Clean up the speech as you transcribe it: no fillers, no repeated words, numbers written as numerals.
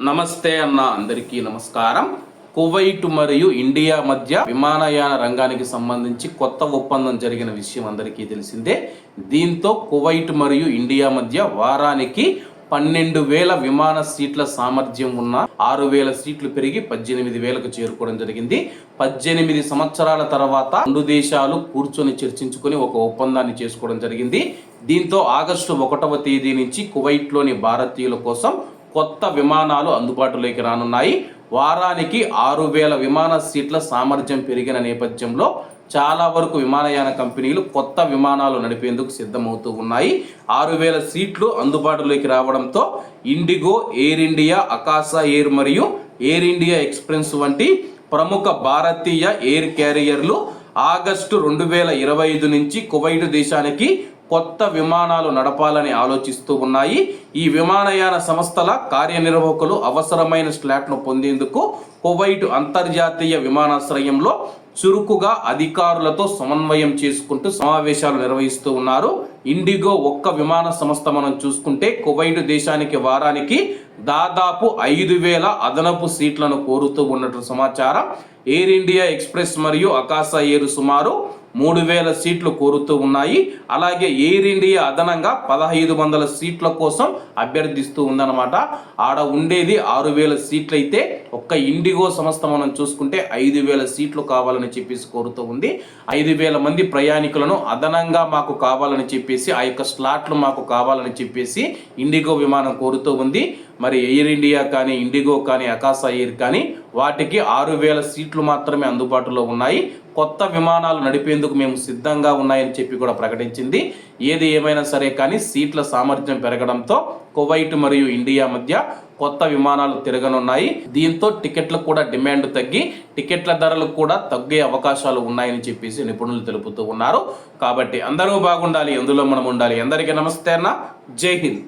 నమస్తే అన్న, అందరికీ నమస్కారం. కువైట్ మరియు ఇండియా మధ్య విమానయాన రంగానికి సంబంధించి కొత్త ఒప్పందం జరిగిన విషయం అందరికీ తెలిసిందే. దీంతో కువైట్ మరియు ఇండియా మధ్య వారానికి 12,000 విమాన సీట్ల సామర్థ్యం ఉన్న 6,000 సీట్లు పెరిగి 18,000కు చేరుకోవడం జరిగింది. 18 సంవత్సరాల తర్వాత రెండు దేశాలు కూర్చొని చర్చించుకుని ఒక ఒప్పందాన్ని చేసుకోవడం జరిగింది. దీంతో ఆగస్టు 1వ తేదీ నుంచి కువైట్లోని భారతీయుల కోసం కొత్త విమానాలు అందుబాటులోకి రానున్నాయి. వారానికి 6,000 విమాన సీట్ల సామర్థ్యం పెరిగిన నేపథ్యంలో చాలా వరకు విమానయాన కంపెనీలు కొత్త విమానాలు నడిపేందుకు సిద్ధమవుతూ ఉన్నాయి. 6,000 సీట్లు అందుబాటులోకి రావడంతో IndiGo, air India, Akasa air మరియు ఎయిర్ ఇండియా ఎక్స్ప్రెస్ వంటి ప్రముఖ భారతీయ ఎయిర్ క్యారియర్లు ఆగస్టు 2025 నుంచి కువైట్ దేశానికి కొత్త విమానాలు నడపాలని ఆలోచిస్తూ ఉన్నాయి. ఈ విమానయాన సంస్థల కార్యనిర్వాహకులు అవసరమైన స్లాట్ను పొందేందుకు కువైట్ అంతర్జాతీయ విమానాశ్రయంలో చురుకుగా అధికారులతో సమన్వయం చేసుకుంటూ సమావేశాలు నిర్వహిస్తూ ఉన్నారు. ఇండిగో ఒక్క విమాన సంస్థ మనం చూసుకుంటే కువైట్ దేశానికి వారానికి దాదాపు 5,000 అదనపు సీట్లను కోరుతూ ఉన్నట్టు సమాచారం. ఎయిర్ ఇండియా ఎక్స్ప్రెస్ మరియు అకాసా ఎయిర్ సుమారు 3,000 సీట్లు కోరుతూ ఉన్నాయి. అలాగే ఎయిర్ ఇండియా అదనంగా 1,500 సీట్ల కోసం అభ్యర్థిస్తూ ఉందన్నమాట. ఆడ ఉండేది 6,000 సీట్లు అయితే ఒక్క ఇండిగో సంస్థ మనం చూసుకుంటే 5,000 సీట్లు కావాలని చెప్పేసి కోరుతూ ఉంది. 5,000 మంది ప్రయాణికులను అదనంగా మాకు కావాలని చెప్పేసి, ఆ యొక్క స్లాట్లు మాకు కావాలని చెప్పేసి ఇండిగో విమానం కోరుతూ ఉంది. మరి ఎయిర్ ఇండియా కానీ, ఇండిగో కానీ, అకాసా ఎయిర్ కానీ వాటికి 6,000 సీట్లు మాత్రమే అందుబాటులో ఉన్నాయి. కొత్త విమానాలు నడిపేందుకు మేము సిద్ధంగా ఉన్నాయని చెప్పి కూడా ప్రకటించింది. ఏది ఏమైనా సరే కానీ సీట్ల సామర్థ్యం పెరగడంతో కువైట్ మరియు ఇండియా మధ్య కొత్త విమానాలు తిరగనున్నాయి. దీంతో టికెట్లకు కూడా డిమాండ్ తగ్గి టికెట్ల ధరలు కూడా తగ్గే అవకాశాలు ఉన్నాయని చెప్పేసి నిపుణులు తెలుపుతూ ఉన్నారు. కాబట్టి అందరూ బాగుండాలి, అందులో మనం ఉండాలి. అందరికీ నమస్తే అన్న, జై హింద్.